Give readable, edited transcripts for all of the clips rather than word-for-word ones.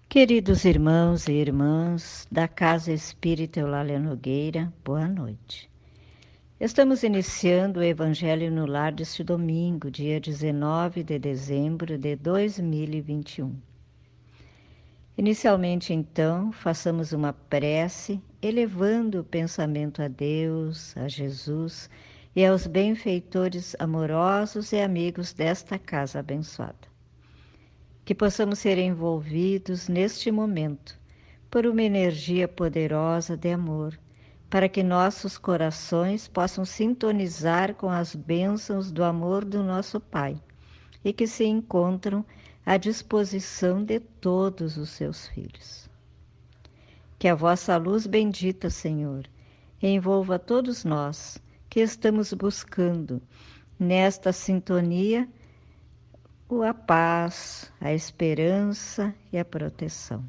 Queridos irmãos e irmãs da Casa Espírita Eulália Nogueira, boa noite. Estamos iniciando o Evangelho no Lar deste domingo, dia 19 de dezembro de 2021. Inicialmente, então, façamos uma prece, elevando o pensamento a Deus, a Jesus e aos benfeitores amorosos e amigos desta casa abençoada. Que possamos ser envolvidos neste momento por uma energia poderosa de amor, para que nossos corações possam sintonizar com as bênçãos do amor do nosso Pai e que se encontram à disposição de todos os seus filhos. Que a vossa luz bendita, Senhor, envolva todos nós que estamos buscando nesta sintonia a paz, a esperança e a proteção.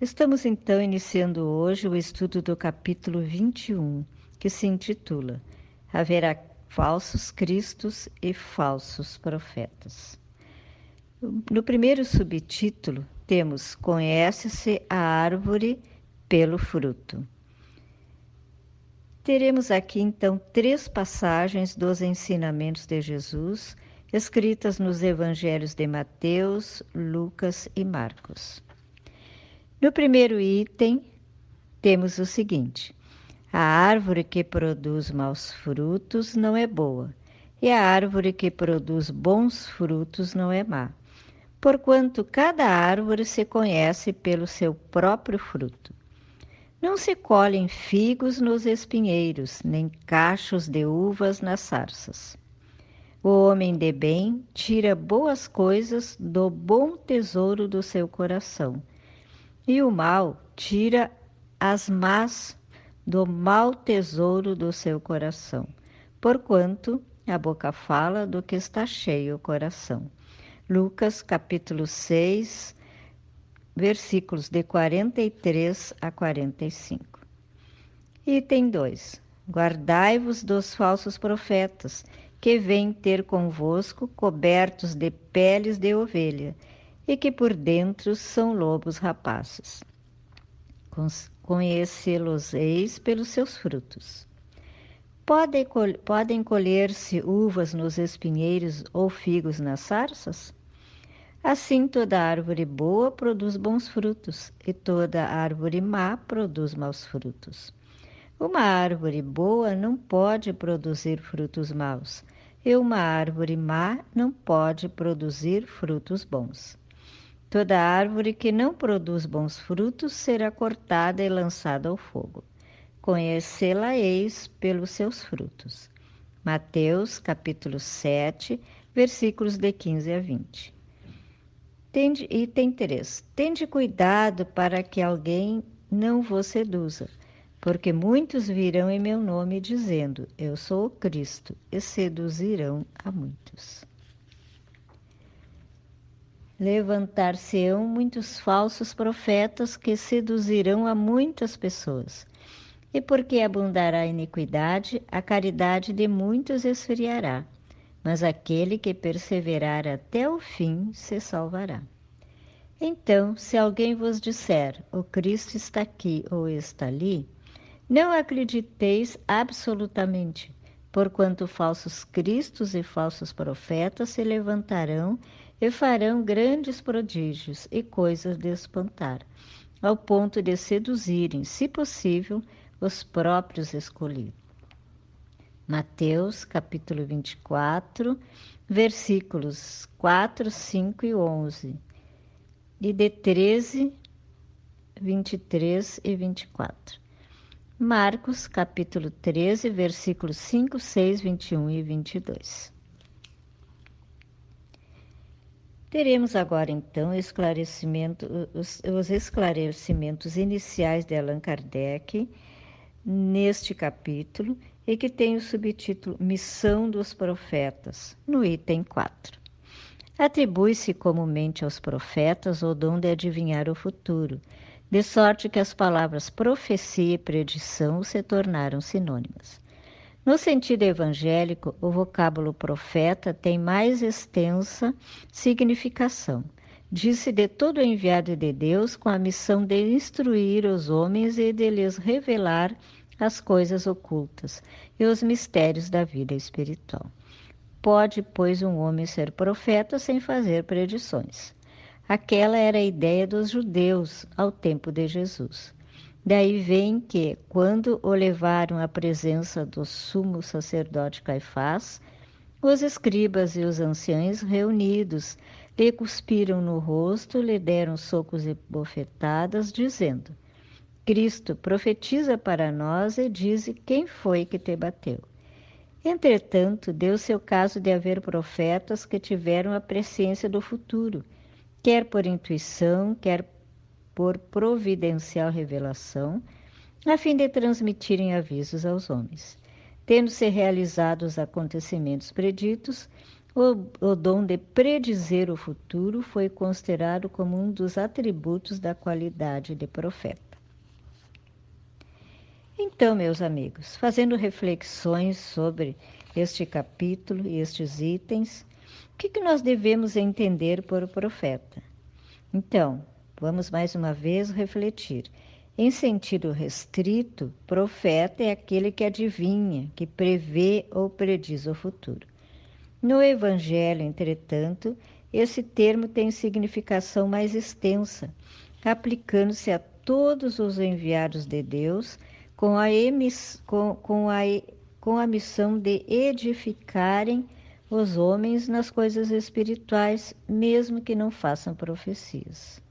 Estamos então iniciando hoje o estudo do capítulo 21, que se intitula Haverá falsos cristos e falsos profetas. No primeiro subtítulo temos Conhece-se a árvore pelo fruto. Teremos aqui então 3 passagens dos ensinamentos de Jesus, escritas nos evangelhos de Mateus, Lucas e Marcos. No primeiro item, temos o seguinte: a árvore que produz maus frutos não é boa, e a árvore que produz bons frutos não é má, porquanto cada árvore se conhece pelo seu próprio fruto. Não se colhem figos nos espinheiros, nem cachos de uvas nas sarças. O homem de bem tira boas coisas do bom tesouro do seu coração, e o mal tira as más do mau tesouro do seu coração, porquanto a boca fala do que está cheio o coração. Lucas capítulo 6, versículos de 43 a 45. Item 2. Guardai-vos dos falsos profetas, que vêm ter convosco cobertos de peles de ovelha, e que por dentro são lobos rapazes. Conhecê-los-eis pelos seus frutos. Podem colher-se uvas nos espinheiros ou figos nas sarças? Assim, toda árvore boa produz bons frutos, e toda árvore má produz maus frutos. Uma árvore boa não pode produzir frutos maus, e uma árvore má não pode produzir frutos bons. Toda árvore que não produz bons frutos será cortada e lançada ao fogo. Conhecê-la-eis pelos seus frutos. Mateus, capítulo 7, versículos de 15 a 20. Item 3. Tende cuidado para que alguém não vos seduza, porque muitos virão em meu nome dizendo, eu sou o Cristo, e seduzirão a muitos. Levantar-se-ão muitos falsos profetas que seduzirão a muitas pessoas. E porque abundará a iniquidade, a caridade de muitos esfriará, mas aquele que perseverar até o fim se salvará. Então, se alguém vos disser, o Cristo está aqui ou está ali, não acrediteis absolutamente, porquanto falsos cristos e falsos profetas se levantarão e farão grandes prodígios e coisas de espantar, ao ponto de seduzirem, se possível, os próprios escolhidos. Mateus, capítulo 24, versículos 4, 5 e 11, e de 13, 23 e 24. Marcos, capítulo 13, versículos 5, 6, 21 e 22. Teremos agora, então, os esclarecimentos iniciais de Allan Kardec neste capítulo e que tem o subtítulo Missão dos Profetas, no item 4. Atribui-se comumente aos profetas o dom de adivinhar o futuro, de sorte que as palavras profecia e predição se tornaram sinônimas. No sentido evangélico, o vocábulo profeta tem mais extensa significação, Disse de todo enviado de Deus com a missão de instruir os homens e de lhes revelar as coisas ocultas e os mistérios da vida espiritual. Pode, pois, um homem ser profeta sem fazer predições. Aquela era a ideia dos judeus ao tempo de Jesus. Daí vem que, quando o levaram à presença do sumo sacerdote Caifás, os escribas e os anciãos reunidos lhe cuspiram no rosto, lhe deram socos e bofetadas, dizendo: Cristo, profetiza para nós e dize quem foi que te bateu. Entretanto, deu-se o caso de haver profetas que tiveram a presciência do futuro, quer por intuição, quer por providencial revelação, a fim de transmitirem avisos aos homens. Tendo-se realizado os acontecimentos preditos, o dom de predizer o futuro foi considerado como um dos atributos da qualidade de profeta. Então, meus amigos, fazendo reflexões sobre este capítulo e estes itens, o que nós devemos entender por profeta? Então, vamos mais uma vez refletir. Em sentido restrito, profeta é aquele que adivinha, que prevê ou prediz o futuro. No Evangelho, entretanto, esse termo tem significação mais extensa, aplicando-se a todos os enviados de Deus com a missão de edificarem os homens nas coisas espirituais, mesmo que não façam profecias.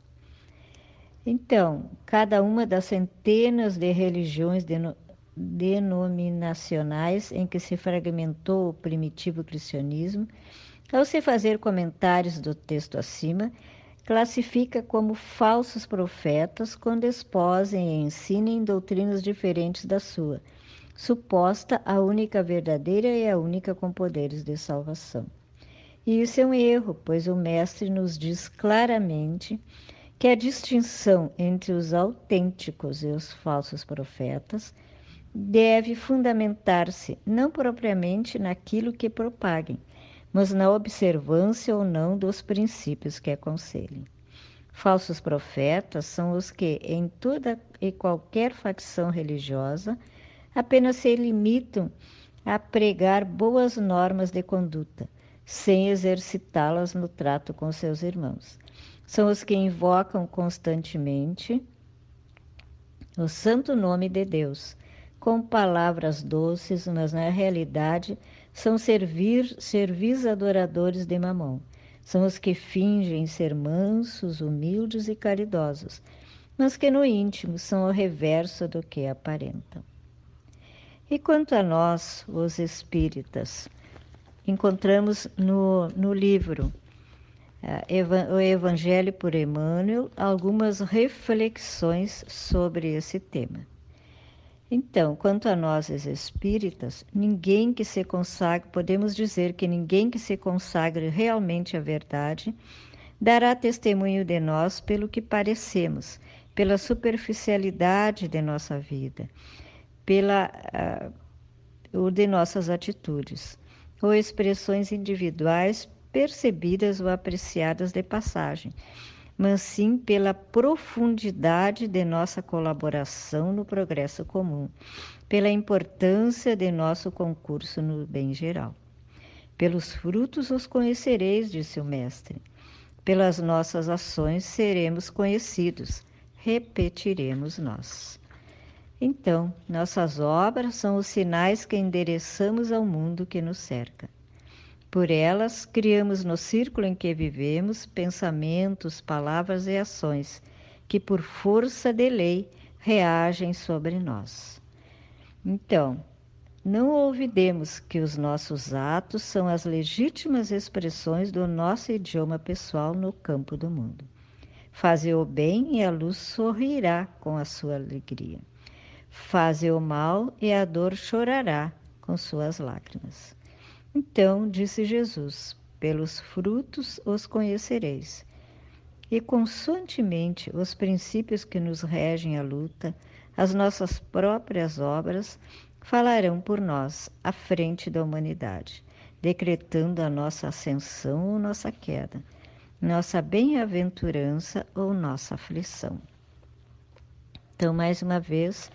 Então, cada uma das centenas de religiões denominacionais em que se fragmentou o primitivo cristianismo, ao se fazer comentários do texto acima, classifica como falsos profetas quando exposem e ensinem doutrinas diferentes da sua, suposta a única verdadeira e a única com poderes de salvação. E isso é um erro, pois o Mestre nos diz claramente que a distinção entre os autênticos e os falsos profetas deve fundamentar-se não propriamente naquilo que propaguem, mas na observância ou não dos princípios que aconselhem. Falsos profetas são os que, em toda e qualquer facção religiosa, apenas se limitam a pregar boas normas de conduta, sem exercitá-las no trato com seus irmãos. São os que invocam constantemente o santo nome de Deus, com palavras doces, mas na realidade são servis adoradores de Mamon. São os que fingem ser mansos, humildes e caridosos, mas que no íntimo são o reverso do que aparentam. E quanto a nós, os espíritas, encontramos no livro o Evangelho por Emmanuel algumas reflexões sobre esse tema. Então, quanto a nós, os espíritas, podemos dizer que ninguém que se consagre realmente à verdade dará testemunho de nós pelo que parecemos, pela superficialidade de nossa vida, ou de nossas atitudes, ou expressões individuais percebidas ou apreciadas de passagem, mas sim pela profundidade de nossa colaboração no progresso comum, pela importância de nosso concurso no bem geral. Pelos frutos os conhecereis, disse o Mestre. Pelas nossas ações seremos conhecidos, repetiremos nós. Então, nossas obras são os sinais que endereçamos ao mundo que nos cerca. Por elas, criamos no círculo em que vivemos pensamentos, palavras e ações que, por força de lei, reagem sobre nós. Então, não olvidemos que os nossos atos são as legítimas expressões do nosso idioma pessoal no campo do mundo. Faze o bem e a luz sorrirá com a sua alegria. Faze o mal e a dor chorará com suas lágrimas. Então, disse Jesus, pelos frutos os conhecereis. E constantemente os princípios que nos regem a luta, as nossas próprias obras, falarão por nós à frente da humanidade, decretando a nossa ascensão ou nossa queda, nossa bem-aventurança ou nossa aflição. Então, mais uma vez,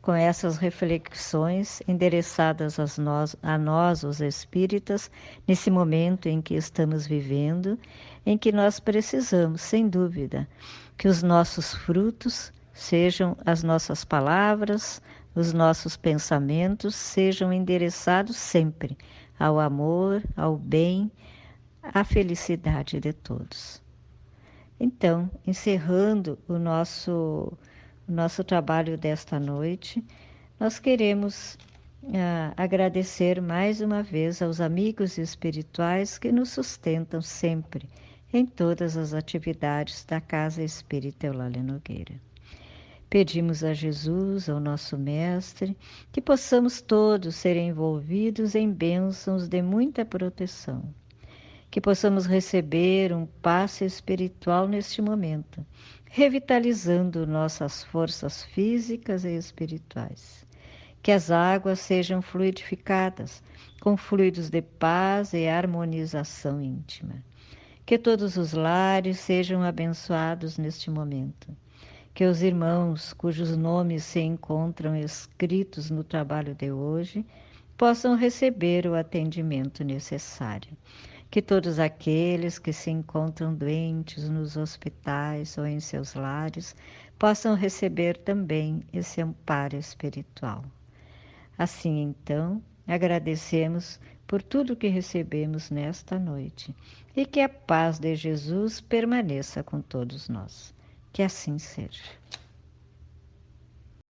com essas reflexões endereçadas a nós, os espíritas, nesse momento em que estamos vivendo, em que nós precisamos, sem dúvida, que os nossos frutos sejam as nossas palavras, os nossos pensamentos sejam endereçados sempre ao amor, ao bem, à felicidade de todos. Então, encerrando o nosso trabalho desta noite, nós queremos agradecer mais uma vez aos amigos espirituais que nos sustentam sempre em todas as atividades da Casa Espírita Eulália Nogueira. Pedimos a Jesus, ao nosso Mestre, que possamos todos ser envolvidos em bênçãos de muita proteção, que possamos receber um passe espiritual neste momento, revitalizando nossas forças físicas e espirituais. Que as águas sejam fluidificadas com fluidos de paz e harmonização íntima. Que todos os lares sejam abençoados neste momento. Que os irmãos cujos nomes se encontram escritos no trabalho de hoje possam receber o atendimento necessário. Que todos aqueles que se encontram doentes nos hospitais ou em seus lares possam receber também esse amparo espiritual. Assim, então, agradecemos por tudo que recebemos nesta noite e que a paz de Jesus permaneça com todos nós. Que assim seja.